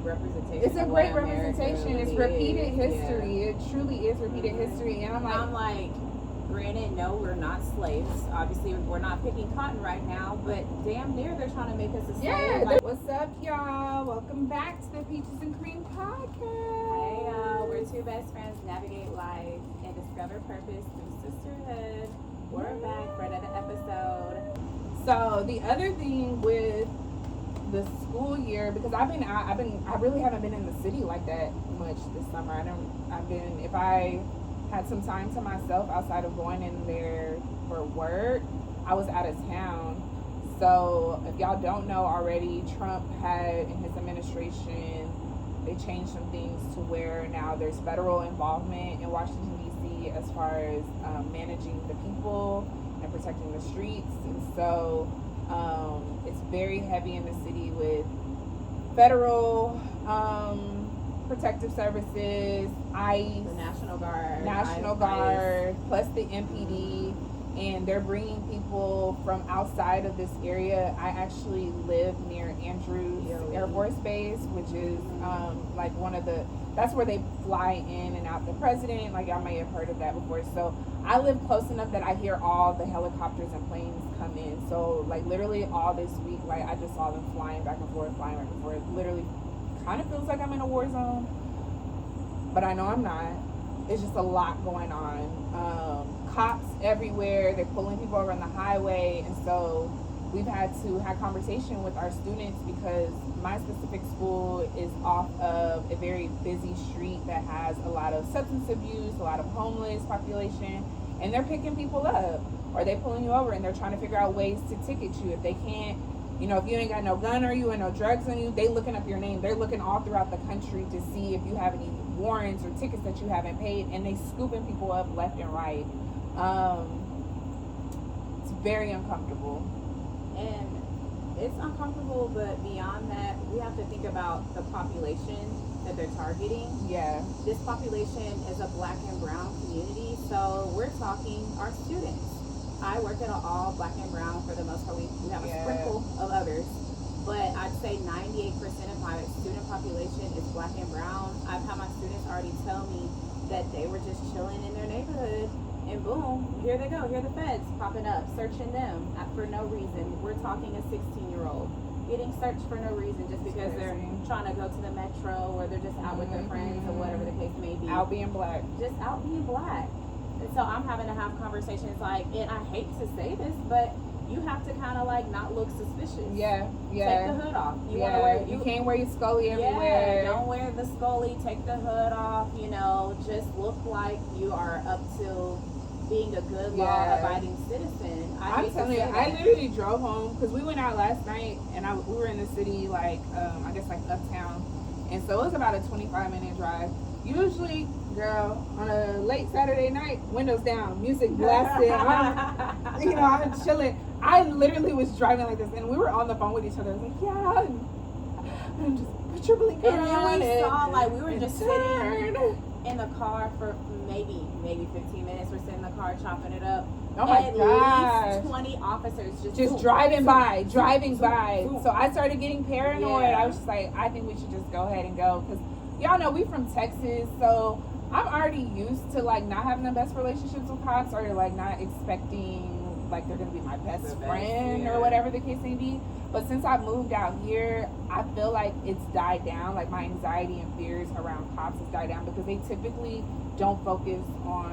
great representation. It's a great representation. It's repeated history. It truly is repeated history. And I'm like, granted, no, we're not slaves. Obviously, we're not picking cotton right now, but damn near they're trying to make us a slave. Yeah. Like, what's up, y'all? Welcome back to the Peaches and Cream podcast. Hey, y'all. We're two best friends navigate life and discover purpose through sisterhood. We're back for another episode. So the other thing with the school year, because I really haven't been in the city like that much this summer. If I had some time to myself outside of going in there for work, I was out of town. So if y'all don't know already, Trump had in his administration, they changed some things to where now there's federal involvement in Washington D.C. as far as managing the people and protecting the streets. And so it's very heavy in the city with federal protective services, ICE, the National Guard, plus the MPD, and they're bringing people from outside of this area. I actually live near Andrews Air Force Base, which is like that's where they fly in and out the president. Like, y'all may have heard of that before. So I live close enough that I hear all the helicopters and planes come in. So like literally all this week, like I just saw them flying back and forth. Literally kind of feels like I'm in a war zone, but I know I'm not. It's just a lot going on. Cops everywhere. They're pulling people over on the highway. And so we've had to have conversation with our students because my specific school is off of a very busy street that has a lot of substance abuse, a lot of homeless population, and they're picking people up, or they pulling you over and they're trying to figure out ways to ticket you. If they can't, if you ain't got no gun on you and no drugs on you, they looking up your name. They're looking all throughout the country to see if you have any warrants or tickets that you haven't paid, and they scooping people up left and right. It's very uncomfortable. And it's uncomfortable, but beyond that, we have to think about the population that they're targeting. Yeah. This population is a black and brown community, so we're talking our students. I work at an all black and brown for the most part. We have a sprinkle of others, but I'd say 98% of my student population is black and brown. I've had my students already tell me that they were just chilling in their neighborhood, and boom, here they go. Here are the feds popping up, searching them for no reason. We're talking a 16-year-old getting searched for no reason just because they're trying to go to the metro, or they're just out with their friends, or whatever the case may be. Out being black. Just out being black. And so I'm having to have conversations like, and I hate to say this, but you have to kind of like not look suspicious. Yeah. Take the hood off. You can't wear your scully everywhere. Don't wear the scully. Take the hood off. Just look like you are up to being a good law-abiding citizen. I'm telling you, I literally drove home because we went out last night and we were in the city, like I guess like uptown, and so it was about a 25-minute drive. Usually, girl, on a late Saturday night, windows down, music blasting. I'm chilling. I literally was driving like this, and we were on the phone with each other. I was like, yeah, and just put your blinker on. And then we saw, like, we were just sitting in the car for maybe 15 minutes. We're sitting in the car chopping it up. Oh my gosh. At least 20 officers just driving by. So I started getting paranoid. I was just like, I think we should just go ahead and go, because y'all know we from Texas, so I'm already used to like not having the best relationships with cops, or like not expecting like they're gonna be my best friend or whatever the case may be. But since I moved out here, I feel like it's died down. Like my anxiety and fears around cops has died down, because they typically don't focus on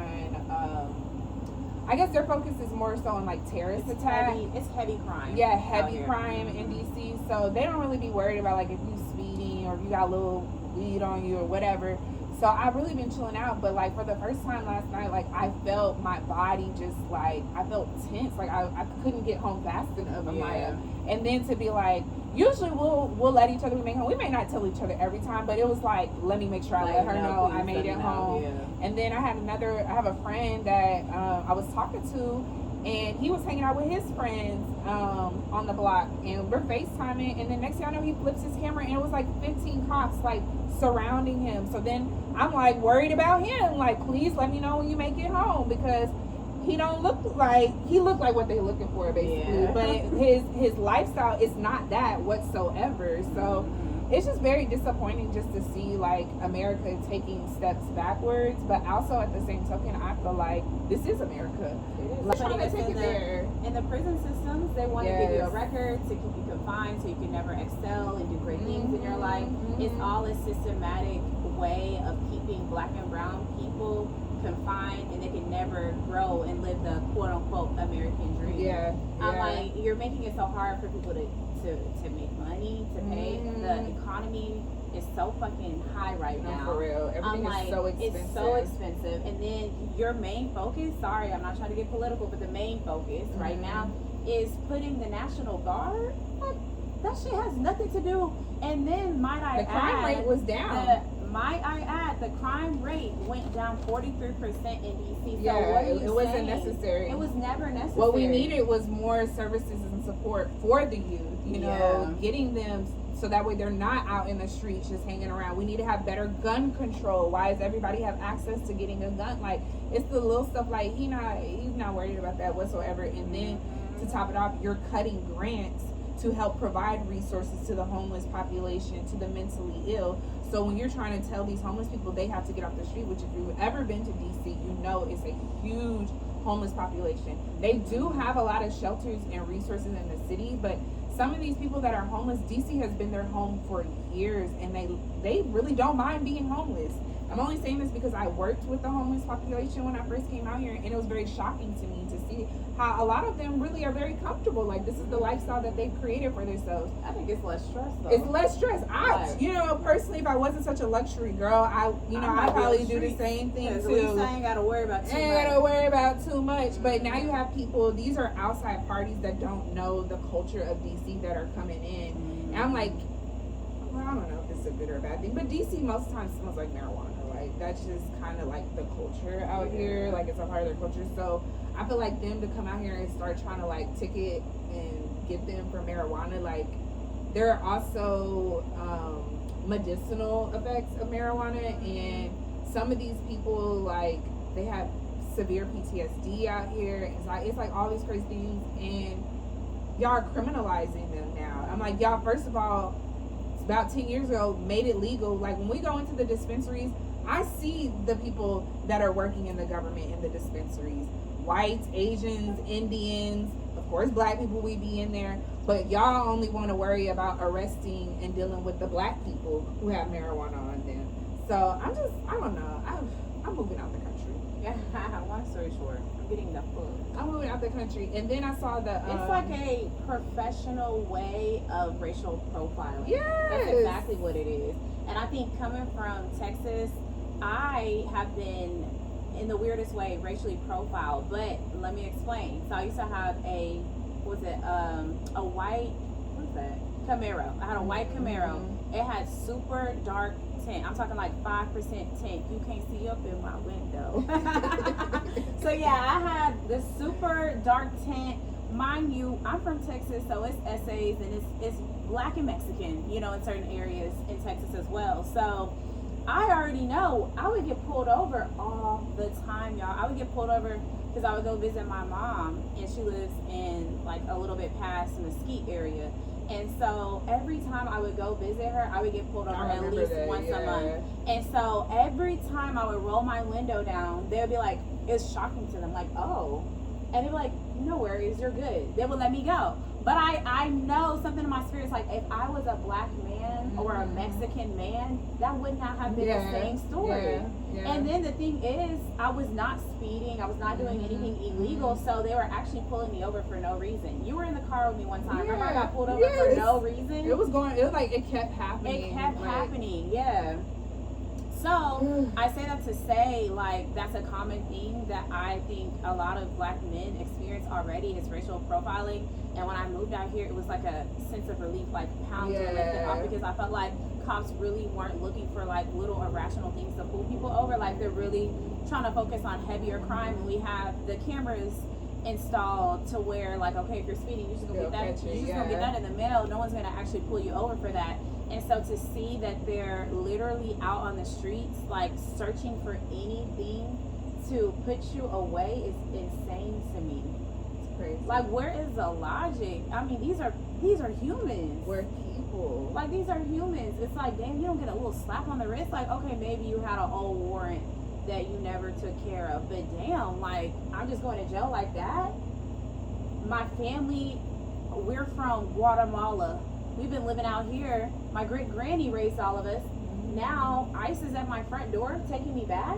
I guess their focus is more so on like terrorist attacks. It's heavy crime. Yeah, heavy crime in DC. So they don't really be worried about like if you speeding or if you got a little weed on you or whatever. So I've really been chilling out, but like for the first time last night, like I felt my body just like, I felt tense. Like I couldn't get home fast enough. And then to be like, usually we'll let each other make home. We may not tell each other every time, but it was like, let me make sure I let her know I made it home. And then I have a friend that I was talking to, and he was hanging out with his friends on the block, and we're FaceTiming, and then next thing I know, he flips his camera, and it was like 15 cops like surrounding him. So then I'm like worried about him, like, please let me know when you make it home, because he looked like what they're looking for, basically. But his lifestyle is not that whatsoever. So it's just very disappointing just to see like America taking steps backwards, but also at the same token, I feel like this is America. It is. Like, Putting us take it there. in the prison systems, they want to give you a record to keep you confined so you can never excel and do great things in your life. It's all a systematic way of keeping black and brown people confined, and they can never grow and live the quote unquote American dream. Yeah. I'm like, you're making it so hard for people to make money, to pay. The economy is so fucking high right now. For real. Everything is so expensive. It's so expensive. And then your main focus, sorry, I'm not trying to get political, but the main focus right now is putting the National Guard. Like, that shit has nothing to do. And then might I add, the crime rate was down. The crime rate went down 43% in DC. So Yeah, what are you it wasn't saying? necessary. It was never necessary. What we needed was more services and support for the youth, you know, getting them so that way they're not out in the streets just hanging around. We need to have better gun control. Why does everybody have access to getting a gun? Like, it's the little stuff like he's not worried about that whatsoever. And then to top it off, you're cutting grants to help provide resources to the homeless population, to the mentally ill. So when you're trying to tell these homeless people they have to get off the street, which if you've ever been to DC, you know it's a huge homeless population. They do have a lot of shelters and resources in the city, but some of these people that are homeless, DC has been their home for years, and they really don't mind being homeless. I'm only saying this because I worked with the homeless population when I first came out here, and it was very shocking to me to see how a lot of them really are very comfortable. Like, this is the lifestyle that they've created for themselves. I think it's less stress though. It's less stress. You know, personally, if I wasn't such a luxury girl, I probably do the same thing too. So I ain't gotta worry about too much. Ain't gotta worry about too much. But now you have people, these are outside parties that don't know the culture of DC that are coming in. And I'm like, well, I don't know if this is a good or a bad thing, but DC most of the time smells like marijuana. Like, that's just kind of like the culture out here. Like, it's a part of their culture. So I feel like them to come out here and start trying to like ticket and get them for marijuana. Like, there are also medicinal effects of marijuana, and some of these people, like, they have severe PTSD out here. It's like all these crazy things, and y'all are criminalizing them now. I'm like, y'all, first of all, about 10 years ago made it legal. Like, when we go into the dispensaries, I see the people that are working in the government in the dispensaries. Whites, Asians, Indians, of course black people, we be in there. But y'all only want to worry about arresting and dealing with the black people who have marijuana on them. So I don't know. I'm moving out the country. Yeah, long story short, I'm getting the food. I'm moving out the country. And then I saw the it's like a professional way of racial profiling. Yes. That's exactly what it is. And I think coming from Texas, I have been, in the weirdest way, racially profiled. But let me explain. So I used to have a white, what's that? Camaro. I had a white Camaro. It had super dark tint. I'm talking like 5% tint. You can't see up in my window. So yeah, I had the super dark tint. Mind you, I'm from Texas, so it's essays and it's black and Mexican, you know, in certain areas in Texas as well. So I already know I would get pulled over all the time, y'all. I would get pulled over because I would go visit my mom, and she lives in like a little bit past Mesquite area. And so every time I would go visit her, I would get pulled over at least once a month. And so every time I would roll my window down, they would be like, it's shocking to them, like, oh. And they'd be like, no worries, you're good. They would let me go. But I know something in my spirit is like, if I was a black man or a Mexican man, that would not have been the same story. And then the thing is, I was not speeding. I was not doing anything illegal. So they were actually pulling me over for no reason. You were in the car with me one time. Remember I got pulled over for no reason? It was like, it kept happening. It kept happening, yeah. So I say that to say, like, that's a common thing that I think a lot of black men experience already is racial profiling. And when I moved out here, it was like a sense of relief, like pounds were lifted off, because I felt like cops really weren't looking for like little irrational things to pull people over. Like, they're really trying to focus on heavier crime, and we have the cameras installed to where, like, okay, if you're speeding, you're just gonna get that. You're just gonna get that in the mail. No one's gonna actually pull you over for that. And so to see that they're literally out on the streets, like, searching for anything to put you away is insane to me. It's crazy. Like, where is the logic? I mean, these are these are humans. We're people. Like, these are humans. It's like, damn, you don't get a little slap on the wrist. Like, okay, maybe you had an old warrant that you never took care of. But damn, like, I'm just going to jail like that? My family, we're from Guatemala. We've been living out here. My great granny raised all of us. Now ICE is at my front door taking me back.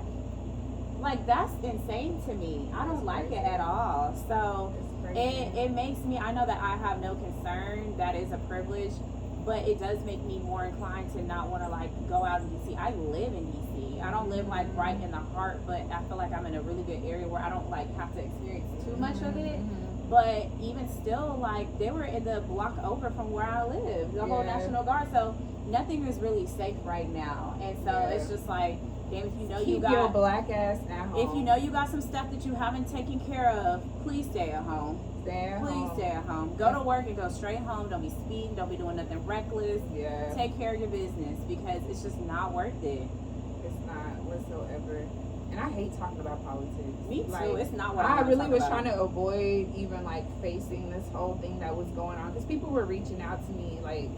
Like, that's insane to me. I don't like it at all. So it makes me, I know that I have no concern. That is a privilege, but it does make me more inclined to not want to like go out in DC. I live in DC. I don't live like right in the heart, but I feel like I'm in a really good area where I don't like have to experience too much of it. But even still, like, they were in the block over from where I live, the whole National Guard. So nothing is really safe right now. And so it's just like, damn, if you know you got your black ass at home. If you know you got some stuff that you haven't taken care of, please stay at home. Stay at home. Go to work and go straight home. Don't be speeding. Don't be doing nothing reckless. Yeah. Take care of your business because it's just not worth it. It's not whatsoever. And I hate talking about politics. Me too. Like, it's not what I really was about. trying to avoid even like facing this whole thing that was going on because people were reaching out to me like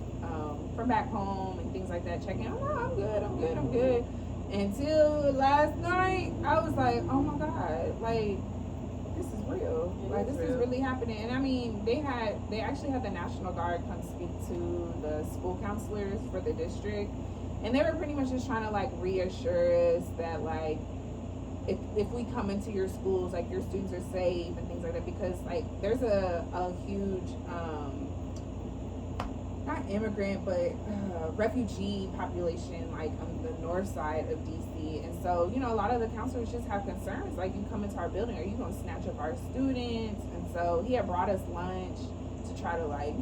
from back home and things like that, checking. I'm good. Until last night, I was like, oh my god, like this is real. This is really happening. And I mean, they actually had the National Guard come speak to the school counselors for the district, and they were pretty much just trying to like reassure us that like if we come into your schools, like your students are safe and things like that, because like there's a huge not immigrant but refugee population like on the north side of DC, and so a lot of the counselors just have concerns like, you come into our building, are you going to snatch up our students? And so he had brought us lunch to try to like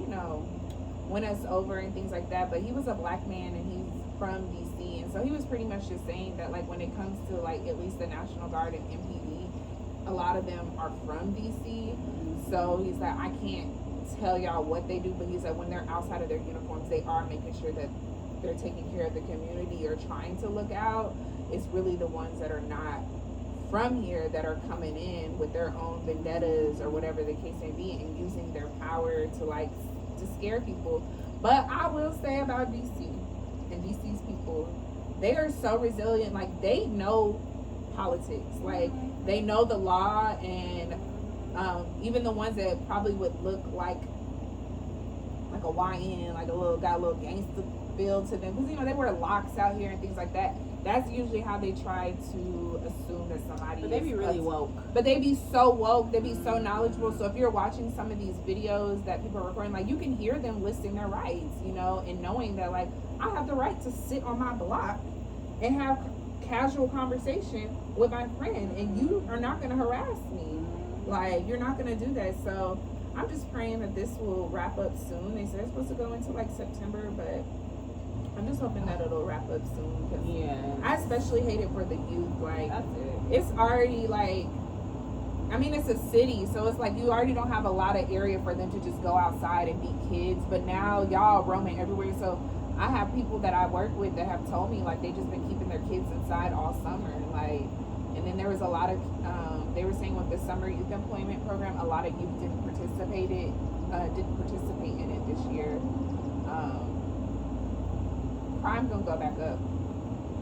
win us over and things like that, but he was a black man and he's from DC, and so he was pretty much just saying that like when it comes to like at least the National Guard and MPD, a lot of them are from DC. So he's like, I can't tell y'all what they do, but he said when they're outside of their uniforms, they are making sure that they're taking care of the community or trying to look out. It's really the ones that are not from here that are coming in with their own vendettas or whatever the case may be, and using their power to scare people. But I will say about DC and DC's people, they are so resilient. Like, they know politics, like they know the law, and even the ones that probably would look like a YN, like got a little gangster feel to them, because they wear locks out here and things like that. That's usually how they try to assume that somebody But they be really woke. But they be so woke, they be so knowledgeable. So if you're watching some of these videos that people are recording, like, you can hear them listing their rights, and knowing that like, I have the right to sit on my block and have casual conversation with my friend, and you are not going to harass me. Like, you're not going to do that. So I'm just praying that this will wrap up soon. They said it's supposed to go into like September, but I'm just hoping that it'll wrap up soon. Cause I especially hate it for the youth. Like, it's already like, I mean, it's a city, so it's like you already don't have a lot of area for them to just go outside and be kids. But now y'all roaming everywhere. So I have people that I work with that have told me like they just been keeping their kids inside all summer. Like, and then there was a lot of they were saying with the summer youth employment program, a lot of youth didn't participate in it this year. Crime gonna go back up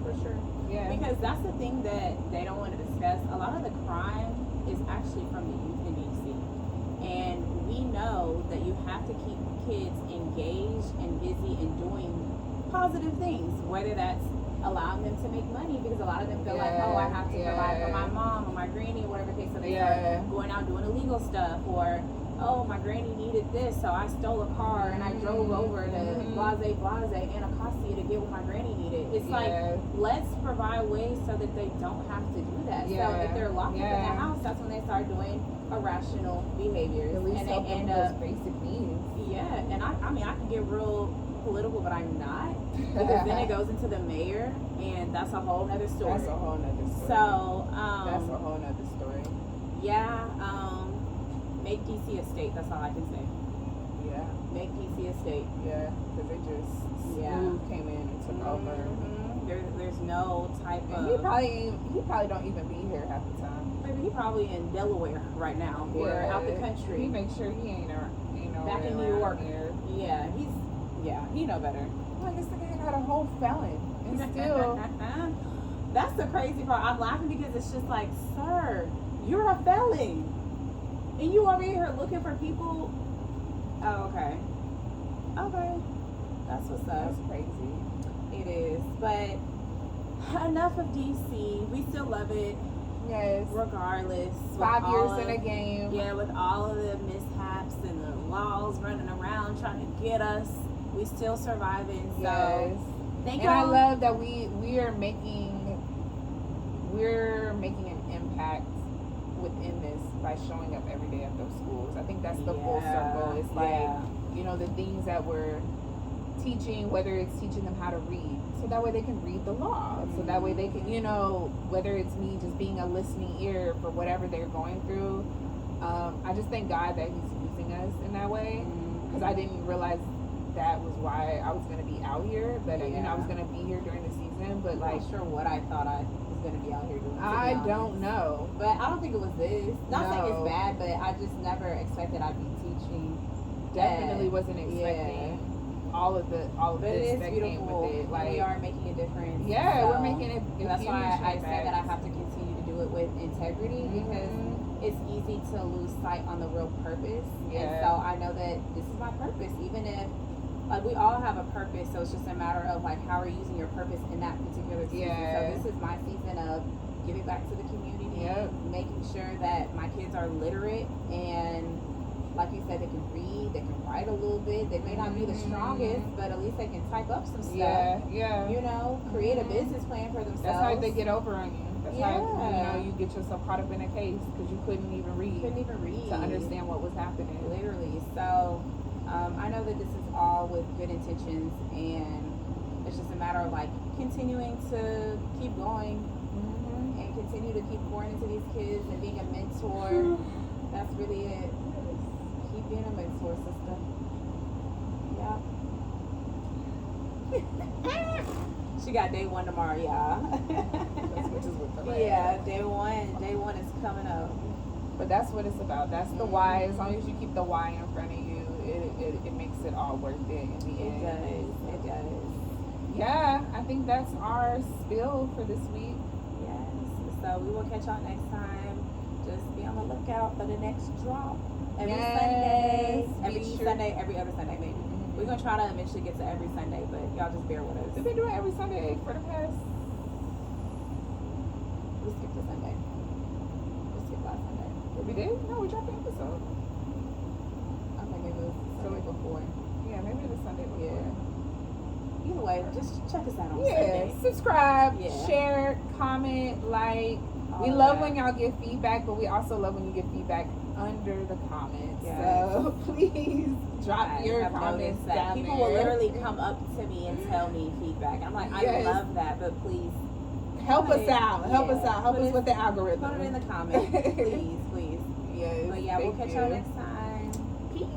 for sure. Yeah, because that's the thing that they don't want to discuss. A lot of the crime is actually from the youth in DC, and we know that you have to keep kids engaged and busy and doing positive things, whether that's allowing them to make money, because a lot of them feel like, oh, I have to provide for my mom or my granny or whatever case, so they start going out doing illegal stuff, or oh, my granny needed this, so I stole a car and I drove over to blase Anacostia to get what my granny needed. It's like, let's provide ways so that they don't have to do that. So if they're locked up in the house, that's when they start doing irrational behaviors. At least and help them with those basic needs. Yeah, and I mean, I can get real political, but I'm not, because then it goes into the mayor, and that's a whole nother story. That's a whole nother story. So, that's a whole nother story. Yeah, make DC a state, that's all I can say. Yeah. Make DC a state. Yeah, because they just smooth came in and took over. There's no type of... He probably don't even be here half the time. Maybe he probably in Delaware right now, or out the country. He makes sure he ain't back in New York. Here. Yeah, he know better. Like, this nigga got a whole felon and still. That's the crazy part. I'm laughing because it's just like, sir, you're a felon. And you over here looking for people. Oh, okay. Okay. That's what's up. That's crazy. It is. But enough of DC. We still love it. Yes. Regardless. 5 years in a game. Yeah, with all of the mishaps and the laws running around trying to get us, we still surviving. So Yes. thank And I y'all. love that we're making an impact within this by showing up every day at those schools. I think that's the full circle. It's like, you know, the things that we're teaching, whether it's teaching them how to read, so that way they can read the law. So that way they can, you know, whether it's me just being a listening ear for whatever they're going through. I just thank God that He's using us in that way, because I didn't realize that was why I was going to be out here. But you know, I was going to be here during the season. But like, not sure what I thought I was going to be out here doing. I don't know. But I don't think it was this. Not saying No. it's bad, but I just never expected I'd be teaching. Definitely wasn't expecting all of But this it is that beautiful. came with it. Like, we are making a difference. yeah, So we're making it. that's why I say that I have to continue to do it with integrity, because it's easy to lose sight on the real purpose. Yeah. And so I know that this is my purpose, even if like we all have a purpose, so it's just a matter of like how are you using your purpose in that particular season. Yeah. So this is my season of giving back to the community, Yep. making sure that my kids are literate, and like you said, they can read, they can write a little bit. They may not be the strongest, but at least they can type up some stuff. Yeah. You know, create a business plan for themselves. That's how they get over on you. That's how, you Yeah. know, you get yourself caught up in a case because you couldn't even read to understand what was happening. Literally. So I know that this is all with good intentions, and it's just a matter of like continuing to keep going and continue to keep pouring into these kids and being a mentor. That's really it. Keep being a mentor, sister. Yeah. She got day one tomorrow, y'all. Which is with the Yeah, day one is coming up. But that's what it's about. That's the why. As long as you keep the why in front of you, it makes it all worth it in the end. It does. Yeah, I think that's our spill for this week. Yes. So we will catch y'all next time. Just be on the lookout for the next drop. Every Sunday. Every other Sunday maybe. We're gonna try to eventually get to every Sunday, but y'all just bear with us. We've been doing every Sunday for the past. We skipped the Sunday. We skipped last Sunday. We did? No, we dropped an episode. I think it was the Sunday before. Yeah, maybe the Sunday before. Yeah. Either way, just check us out on Yeah, Sunday. subscribe, Yeah. share, comment, like. We love when y'all give feedback, but we also love when you give feedback under the comments. Yes. So please drop I your have comments noticed that down people there. will literally come up to me and tell me feedback. I'm like, I Yes. love that, but please help put us it- out. Help us yeah, out. Help put us it- with the algorithm. put it in the comments, please. Yes. But yeah, we'll thank catch you. y'all next time. Peace.